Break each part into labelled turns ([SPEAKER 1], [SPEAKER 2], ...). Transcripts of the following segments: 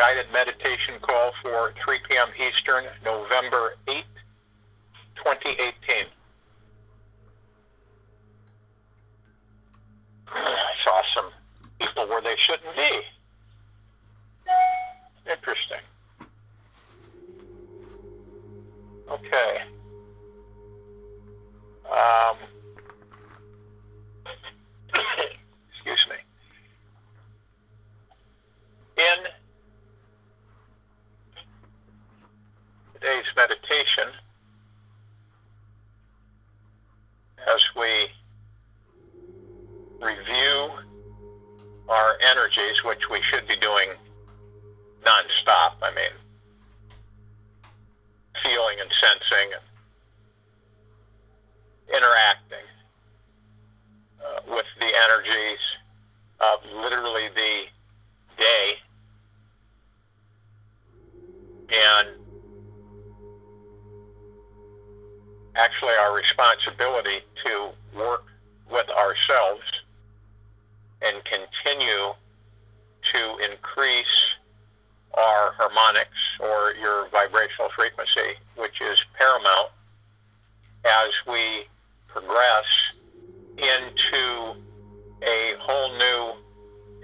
[SPEAKER 1] guided meditation call for 3 p.m. Eastern, November 8th, 2018. I saw some people where they shouldn't be. Interesting. Okay. Excuse me. In today's meditation, as we review our energies, which we should be doing nonstop, I mean, feeling and sensing and interacting with the energies of literally the day, and actually our responsibility to work with ourselves and continue to increase our harmonics, or your vibrational frequency, which is paramount as we progress into a whole new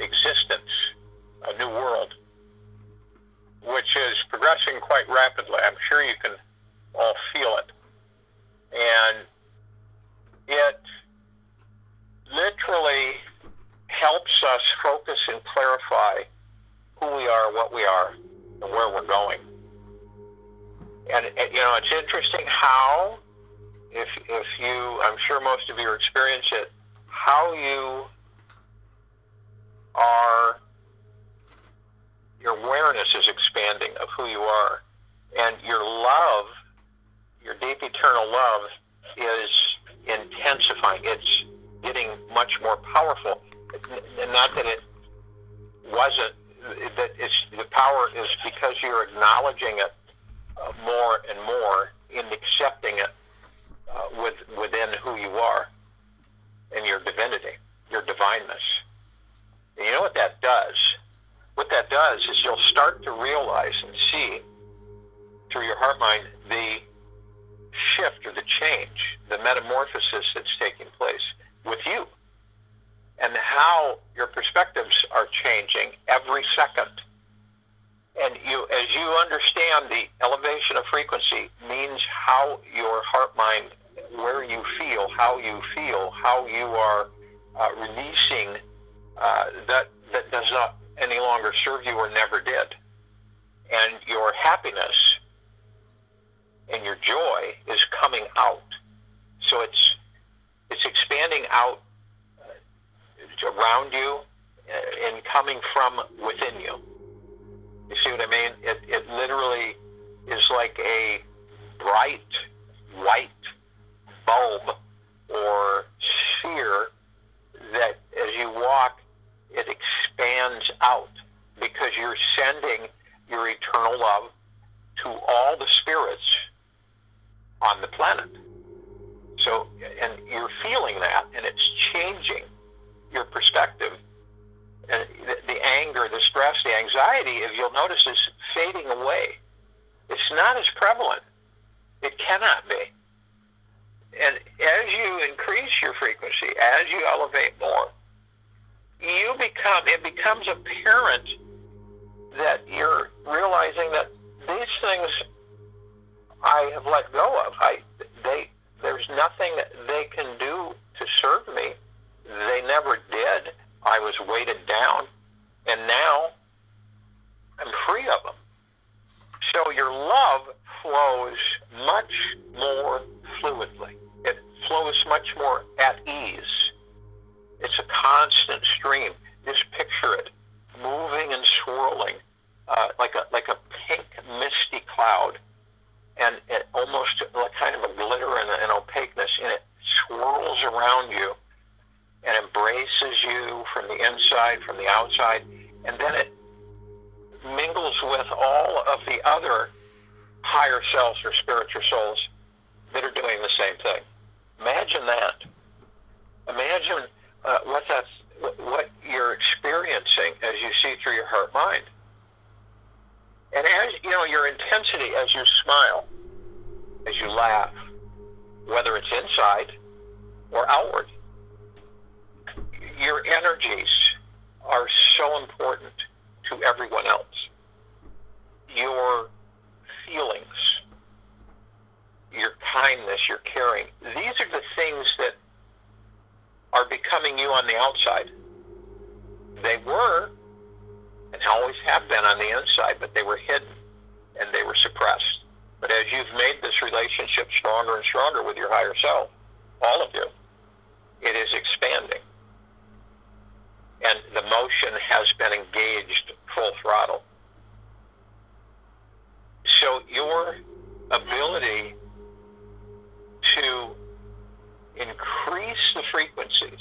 [SPEAKER 1] existence, a new world, which is progressing quite rapidly. I'm sure you can all feel it. And it literally helps us focus and clarify who we are, what we are, and where we're going. And you know, it's interesting how, if you, I'm sure most of you experience it, how you are, your awareness is expanding of who you are, and your love, your deep eternal love, is intensifying. It's getting much more powerful. Not that it wasn't, that it's, the power is because you're acknowledging it more and more, in accepting it within who you are and your divinity, your divineness. And you know what that does? What that does is you'll start to realize and see through your heart mind the shift or the change, the metamorphosis that's taking place with you, and how your perspectives are changing every second. And you, as you understand, the elevation of frequency means how your heart mind, where you feel, how you are releasing that does not any longer serve you or never did. And your happiness and your joy is coming out. So it's expanding out around you and coming from within you. You see what I mean? It literally is like a bright white bulb or sphere that as you walk, it expands out, because you're sending your eternal love to all the spirits on the planet. So, and you're feeling that, and it's changing your perspective. And the anger, the stress, the anxiety, if you'll notice, is fading away. It's not as prevalent. It cannot be. And as you increase your frequency, as you elevate more, it becomes apparent that you're realizing that these things I have let go of. There's nothing they can do to serve me. They never did. I was weighted down, and now I'm free of them. So your love flows much more fluidly. It flows much more at ease. It's a constant stream. Just picture it moving and swirling like a pink misty cloud, and it almost like kind of a glitter and opaqueness, and it swirls around you and embraces you from the inside, from the outside, and then it mingles with all of the other higher selves or spiritual souls that are doing the same thing. Imagine that. Imagine what you're experiencing as you see through your heart mind. your intensity as you smile, as you laugh, whether it's inside or outward, your energies are so important to everyone else. Your feelings, your kindness, your caring, these are the things that are becoming you on the outside. They were, and always have been on the inside, but they were hidden and they were suppressed. But as you've made this relationship stronger and stronger with your higher self, all of you, it is expanding. And the motion has been engaged full throttle. So your ability to increase the frequencies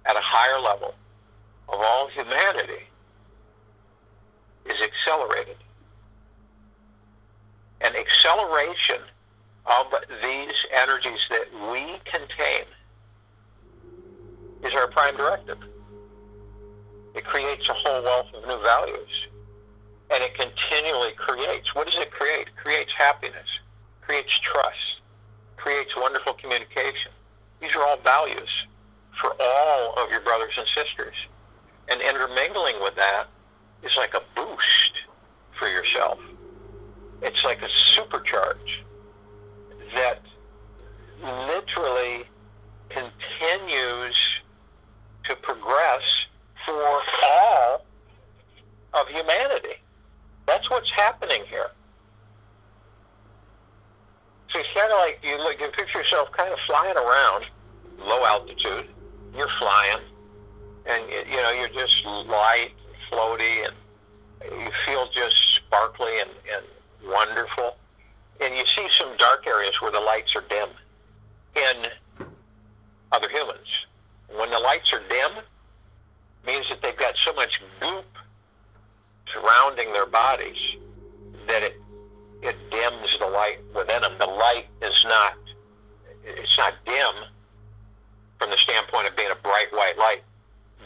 [SPEAKER 1] at a higher level of all humanity is accelerated. And acceleration of these energies that we contain is our prime directive. It creates a whole wealth of new values. And it continually creates. What does it create? It creates happiness, creates trust, creates wonderful communication. These are all values for all of your brothers and sisters. And intermingling with that is like a boost for yourself. It's like a supercharge that literally continues to progress for all of humanity. That's what's happening here. So it's kind of like you picture yourself kind of flying around, low altitude. You're flying, and you're just light, floaty, and you feel just sparkly and wonderful. And you see some dark areas where the lights are dim in other humans. And when the lights are dim, it means that they've got so much goop surrounding their bodies that it dims the light within them. The light is not dim from the standpoint of being a bright white light,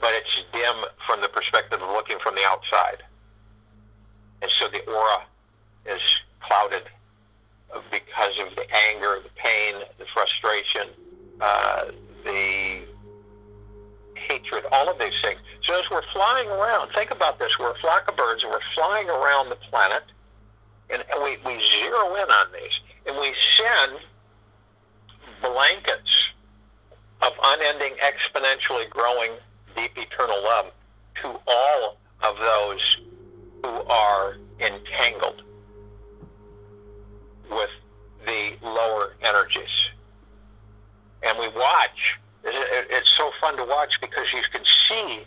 [SPEAKER 1] but it's dim from the perspective of looking from the outside. And so the aura is clouded because of the anger, the pain, the frustration, the hatred, all of these things. So as we're flying around, think about this, we're a flock of birds and we're flying around the planet, and we zero in on these, and we send blankets of unending, exponentially growing, deep, eternal love to all of those who are entangled with the lower energies. And we watch. It's so fun to watch because you can see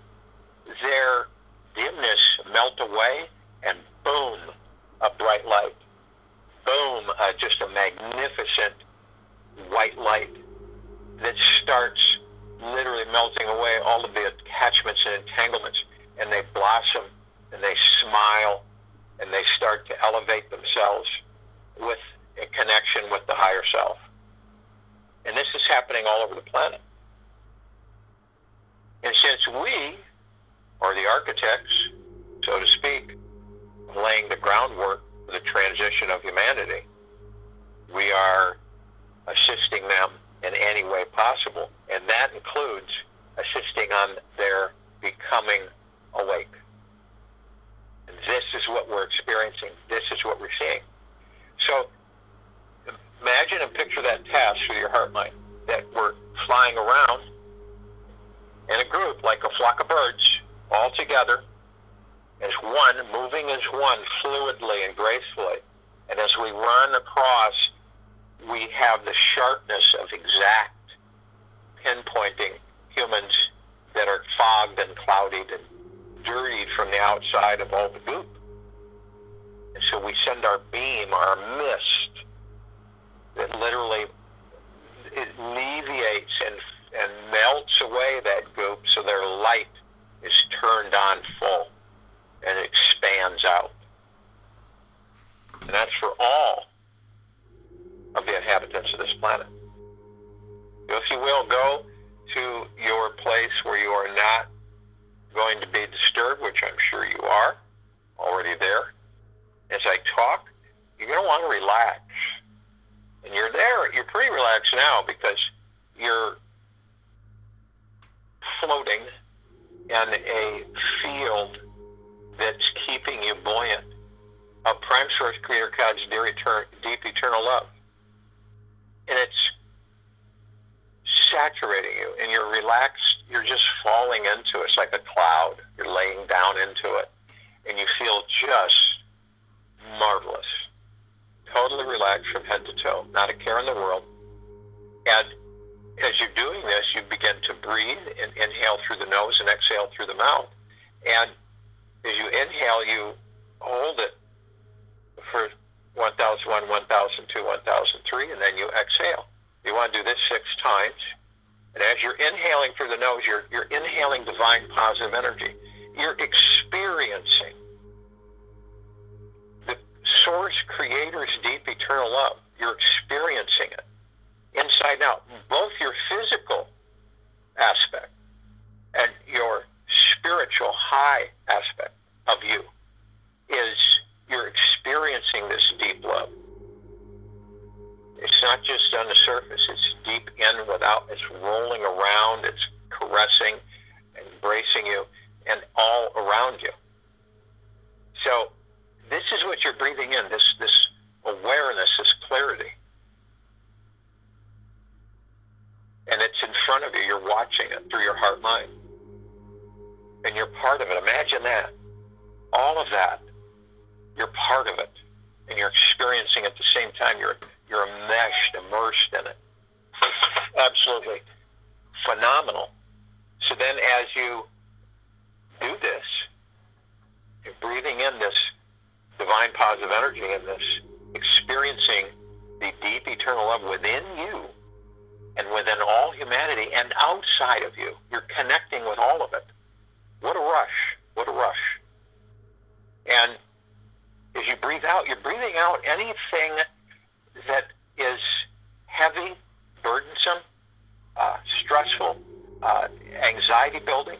[SPEAKER 1] their dimness melt away, and boom, a bright light. Boom, just a magnificent white light that starts literally melting away all of the attachments and entanglements, and they blossom, and they smile, and they start to elevate themselves with a connection with the higher self. And this is happening all over the planet. And since we are the architects, so to speak, laying the groundwork for the transition of humanity, we are assisting them in any way possible. And that includes assisting on their becoming awake. And this is what we're experiencing. This is what we're seeing. So imagine and picture that task with your heart mind, that we're flying around in a group like a flock of birds, all together as one, moving as one, fluidly and gracefully. And as we run across, we have the sharpness of exact pinpointing humans that are fogged and clouded and dirtied from the outside of all the goop. And so we send our beam, our mist, that literally it alleviates and melts away that goop so their light is turned on full and expands out. And that's for all of the inhabitants of this planet. If you will, go to your place where you are not going to be disturbed, which I'm sure you are already there. As I talk, you're going to want to relax. And you're there, you're pretty relaxed now because you're floating in a field that's keeping you buoyant of Prime Source Creator God's deep eternal love. And it's saturating you, and you're relaxed. You're just falling into it. It's like a cloud. You're laying down into it, and you feel just marvelous. Totally relaxed from head to toe. Not a care in the world. And as you're doing this, you begin to breathe and inhale through the nose and exhale through the mouth. And as you inhale, you hold it for 1001, 1002, 1003, and then you exhale. You want to do this 6 times. And as you're inhaling through the nose, you're inhaling divine positive energy. You're experiencing the Source Creator's deep eternal love. You're experiencing it inside and out. Both your physical aspect and your spiritual high aspect of you is you're experiencing this deep love. It's not just on the surface. It's deep in, without. It's rolling around. It's caressing, embracing you, and all around you. So this is what you're breathing in, this awareness, this clarity. And it's in front of you. You're watching it through your heart-mind. And you're part of it. Imagine that. All of that. You're part of it. And you're experiencing at the same time. You're enmeshed, immersed in it. Absolutely phenomenal. So then as you do this, you're breathing in this divine positive energy and this experiencing the deep eternal love within you and within all humanity and outside of you. You're connecting with all of it. What a rush. What a rush. And as you breathe out, you're breathing out anything that is heavy, burdensome, stressful, anxiety building,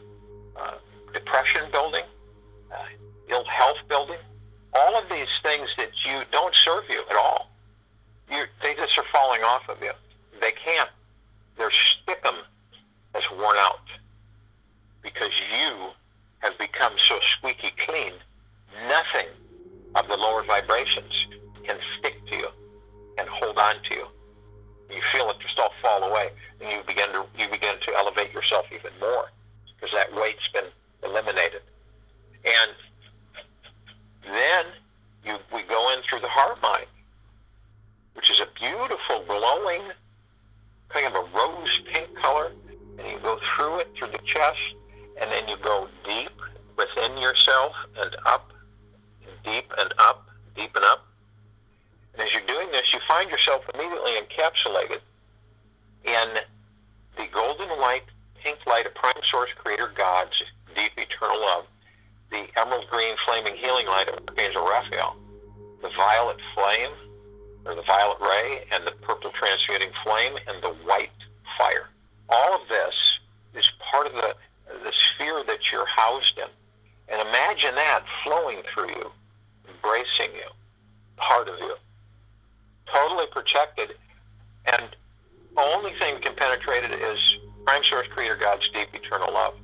[SPEAKER 1] depression building, ill health building. All of these things that you don't serve you at all. They just are falling off of you. They can't. Their stickum has worn out because you have become so squeaky clean. Nothing of the lower vibrations can stick to you and hold on to you. You feel it just all fall away, and you begin to elevate yourself even more because that weight's been eliminated. And then we go in through the heart mind, which is a beautiful, glowing, kind of a rose pink color, and you go through it through the chest, and then you go deep within yourself and up, and deep and up, deep and up. And as you're doing this, you find yourself immediately encapsulated in the golden light, pink light of Prime Source Creator God's deep eternal love, the emerald green flaming healing light of Archangel Raphael, the violet flame, or the violet ray, and the purple transmuting flame, and the white fire. All of this is part of the sphere that you're housed in. And imagine that flowing through you, embracing you, part of you, totally protected, and the only thing that can penetrate it is Prime Source Creator God's deep eternal love.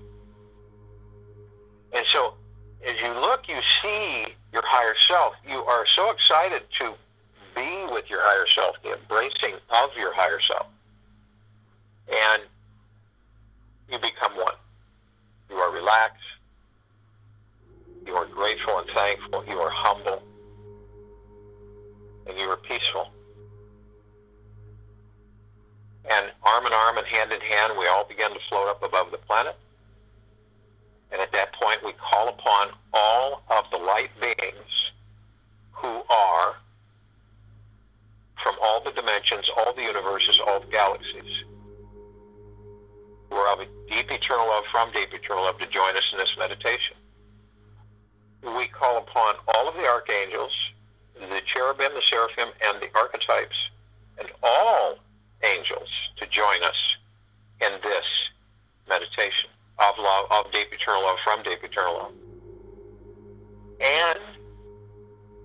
[SPEAKER 1] And so, as you look, you see your higher self. You are so excited to be with your higher self, the embracing of your higher self. And you become one. You are relaxed. You are grateful and thankful. You are humble. And you are peaceful. And arm in arm and hand in hand, we all begin to float up above the planet. And at that point, we call upon all of the light beings who are from all the dimensions, all the universes, all the galaxies, who are of a deep eternal love, from deep eternal love, to join us in this meditation. We call upon all of the archangels, the cherubim, the seraphim, and the archetypes, and all angels to join us in this meditation of love, of deep eternal love, from deep eternal love. And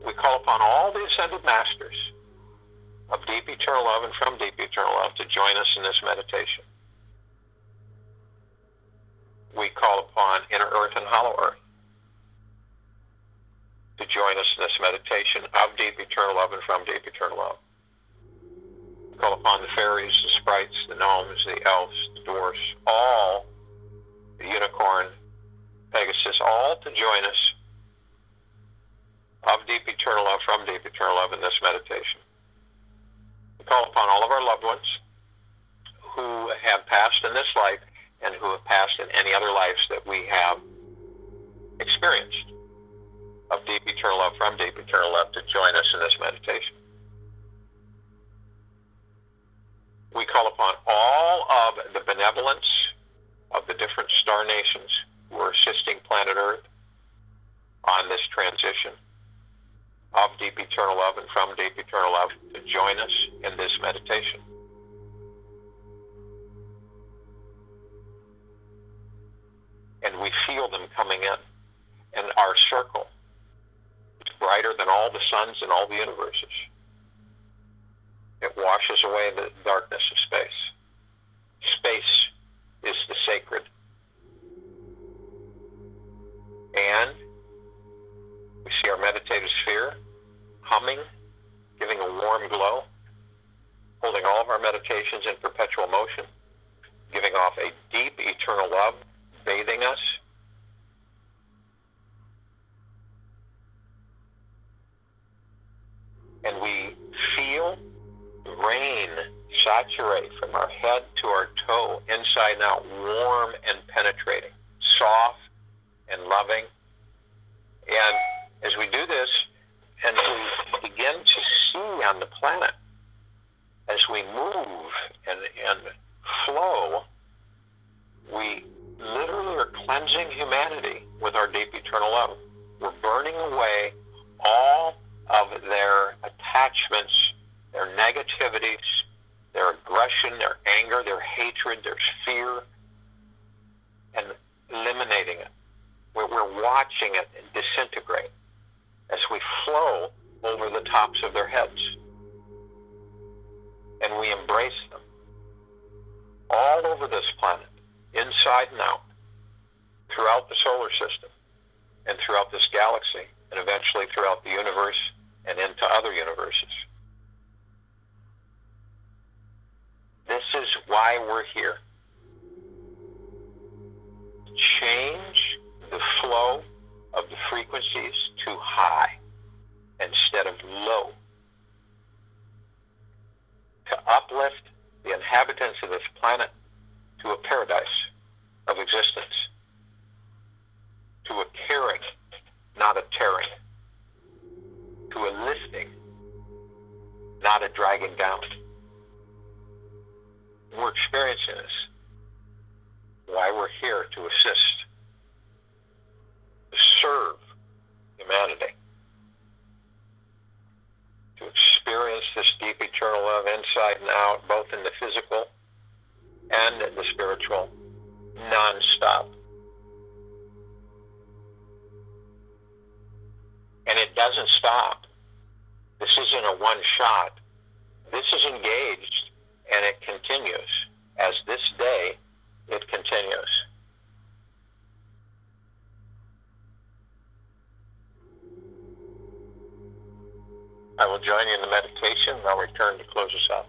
[SPEAKER 1] we call upon all the ascended masters of deep eternal love and from deep eternal love to join us in this meditation. We call upon inner earth and hollow earth to join us in this meditation of deep eternal love and from deep eternal love. We call upon the fairies, the sprites, the gnomes, the elves, the dwarfs, all, the unicorn, Pegasus, all to join us of deep eternal love from deep eternal love in this meditation. We call upon all of our loved ones who have passed in this life and who have passed in any other lives that we have experienced of deep eternal love from deep eternal love to join us in this meditation. We call upon all of the benevolence of the different star nations who are assisting planet Earth on this transition of deep eternal love and from deep eternal love to join us in this meditation. And we feel them coming in. And our circle is brighter than all the suns and all the universes. It washes away the darkness of space. Space is the sacred. And we see our meditative sphere humming, giving a warm glow, holding all of our meditations in perpetual motion, giving off a deep eternal love, bathing us. And we feel the rain saturate from our head to our toe, inside and out, warm and penetrating, soft and loving. And as we do this, and we begin to see on the planet, as we move and flow, we literally are cleansing humanity with our deep eternal love. We're burning away all of their attachments, their negativities, their aggression, their anger, their hatred, their fear, and eliminating it. We're watching it disintegrate as we flow over the tops of their heads. And we embrace them all over this planet, inside and out, throughout the solar system, and throughout this galaxy, and eventually throughout the universe and into other universes. This is why we're here. Change the flow of the frequencies to high instead of low. To uplift the inhabitants of this planet to a paradise of existence. To a caring, not a tearing. To a lifting, not a dragging down. We're experiencing this. Why we're here to assist, to serve humanity, to experience this deep eternal love inside and out, both in the physical and in the spiritual, non-stop. And it doesn't stop. This isn't a one-shot. This is engaged, and it continues. As this day, it continues. I will join you in the meditation, and I'll return to close us out.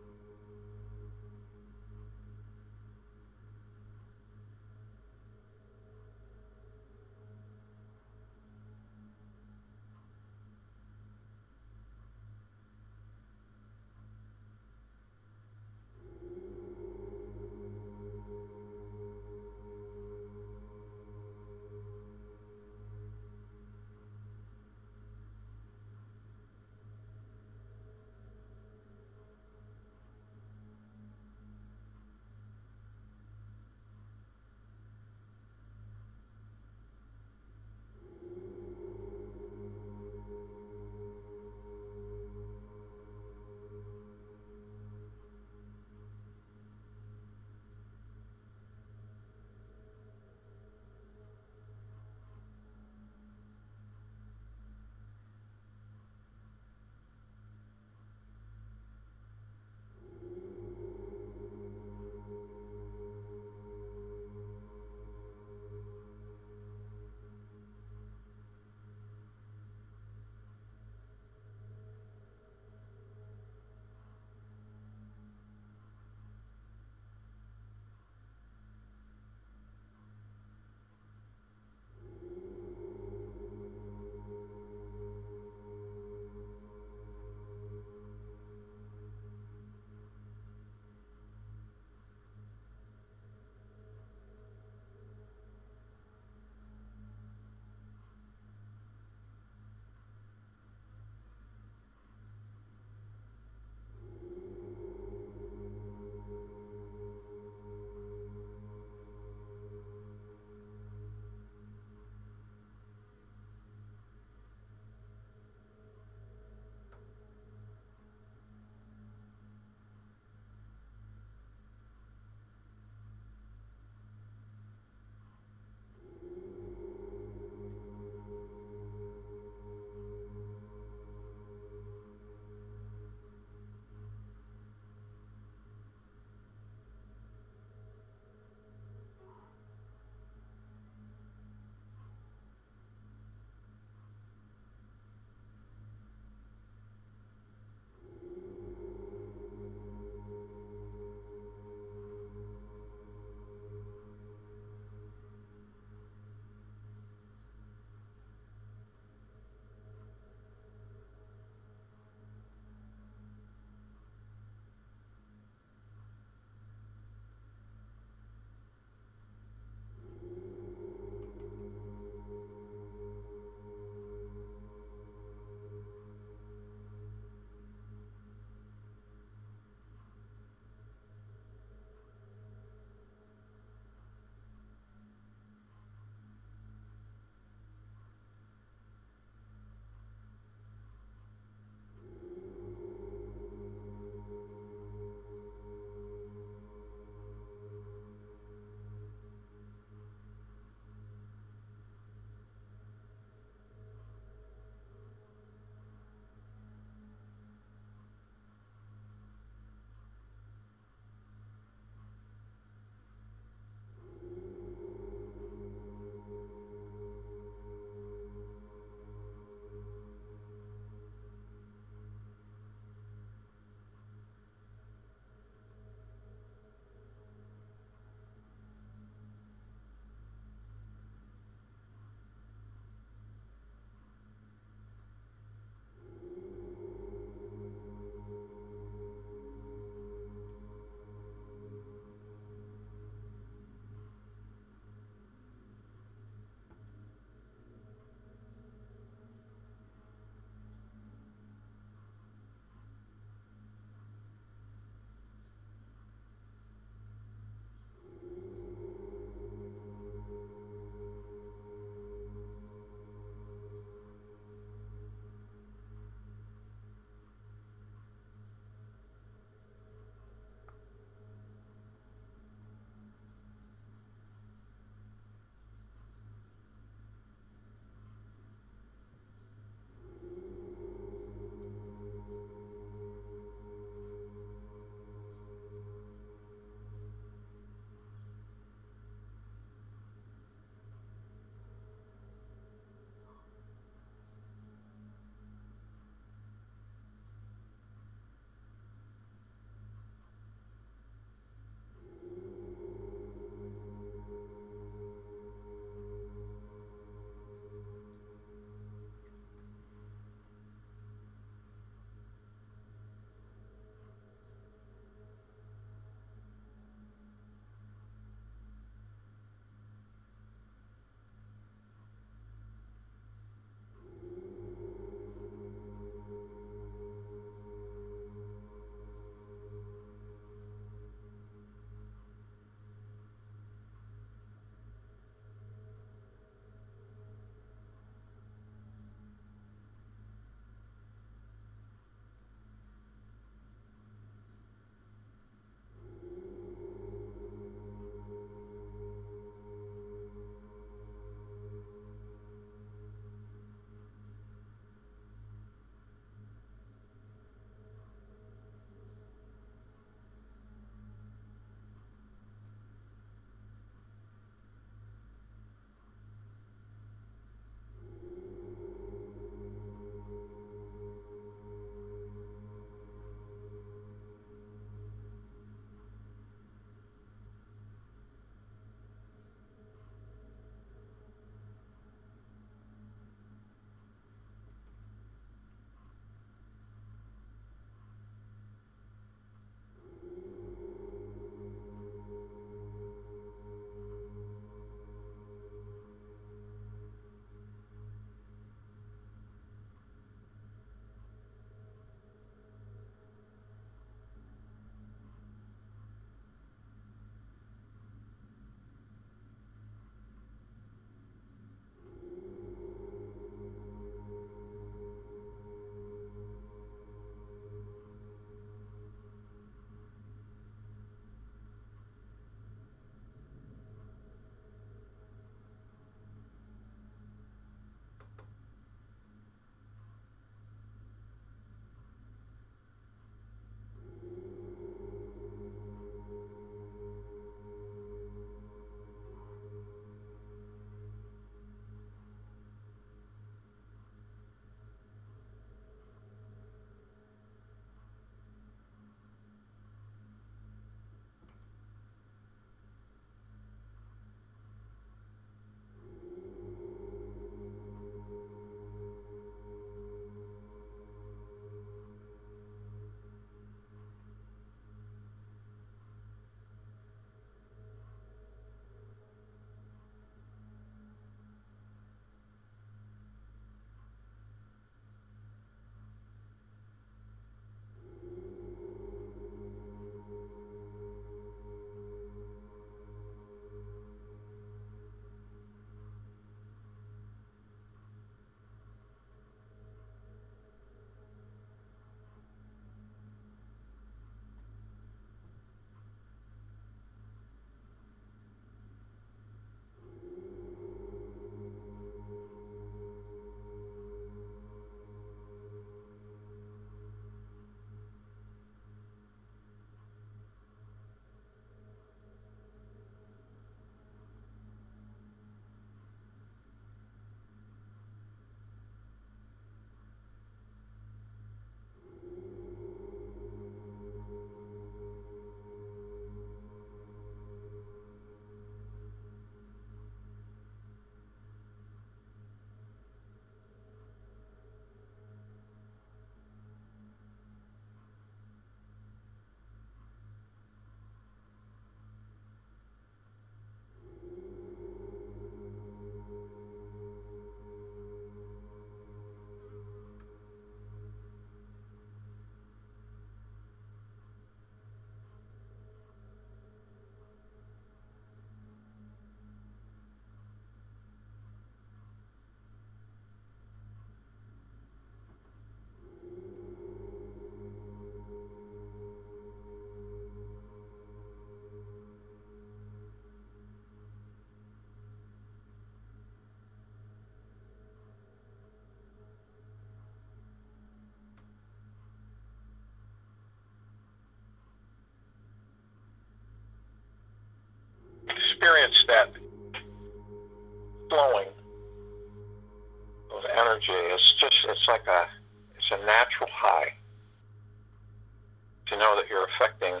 [SPEAKER 1] that you're affecting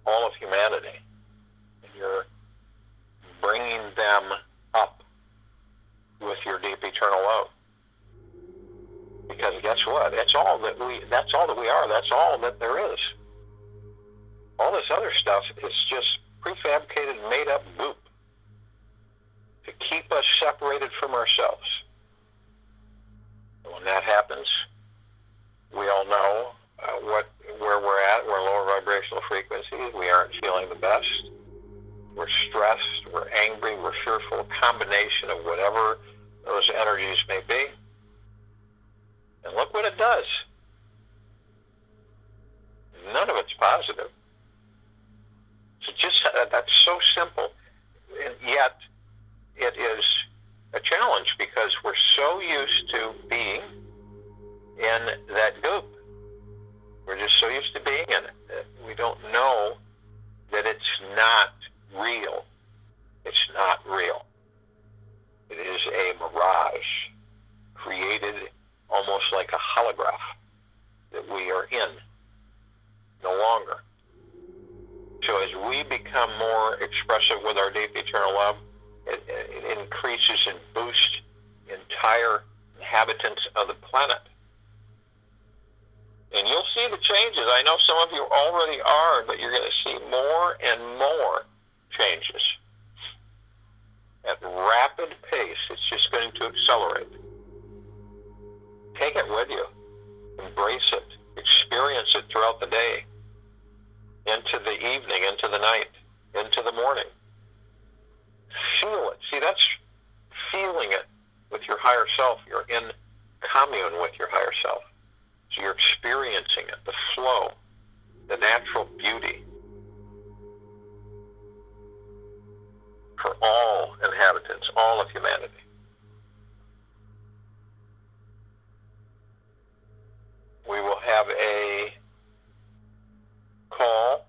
[SPEAKER 1] all of humanity. And you're bringing them up with your deep eternal love. Because guess what? That's all that we are. That's all that there is. All this other stuff is just prefabricated, made up goop to keep us separated from ourselves. And when that happens, we all know where we're at. We're in lower vibrational frequencies. We aren't feeling the best. We're stressed. We're angry. We're fearful. A combination of whatever those energies may be. And look what it does. None of it's positive. So that's so simple, and yet it is a challenge because we're so used to being in that goop. We're just so used to being in it that we don't know that it's not real. It's not real. It is a mirage created almost like a holograph that we are in no longer. So as we become more expressive with our deep eternal love, it increases and boosts entire inhabitants of the planet. And you'll see the changes. I know some of you already are, but you're going to see more and more changes. At rapid pace, it's just going to accelerate. Take it with you. Embrace it. Experience it throughout the day, into the evening, into the night, into the morning. Feel it. See, that's feeling it with your higher self. You're in commune with your higher self. So you're experiencing it, the flow, the natural beauty for all inhabitants, all of humanity. We will have a call,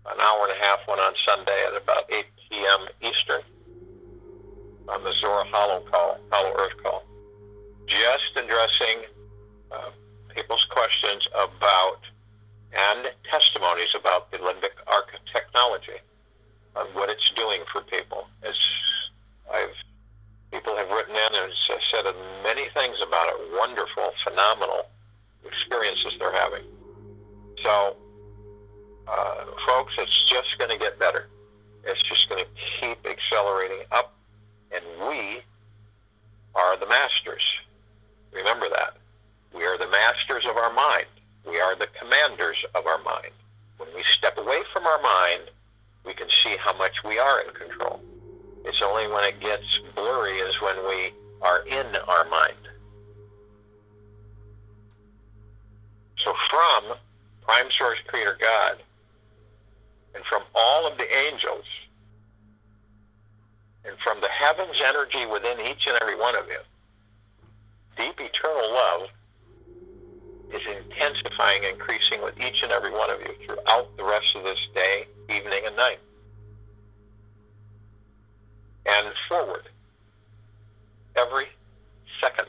[SPEAKER 1] an hour and a half one on Sunday at about 8 p.m. Eastern on the Zora Hollow Earth call, just addressing people's questions about and testimonies about the limbic arc technology and what it's doing for people. People have written in and said many things about it, wonderful, phenomenal experiences they're having. So, folks, it's just going to get better. It's just going to keep accelerating up, and we are the masters. Remember that. We are the masters of our mind. We are the commanders of our mind. When we step away from our mind, we can see how much we are in control. It's only when it gets blurry is when we are in our mind. So from Prime Source Creator God, and from all of the angels, and from the heavens energy within each and every one of you, deep eternal love is intensifying, increasing with each and every one of you throughout the rest of this day, evening, and night. And forward, every second.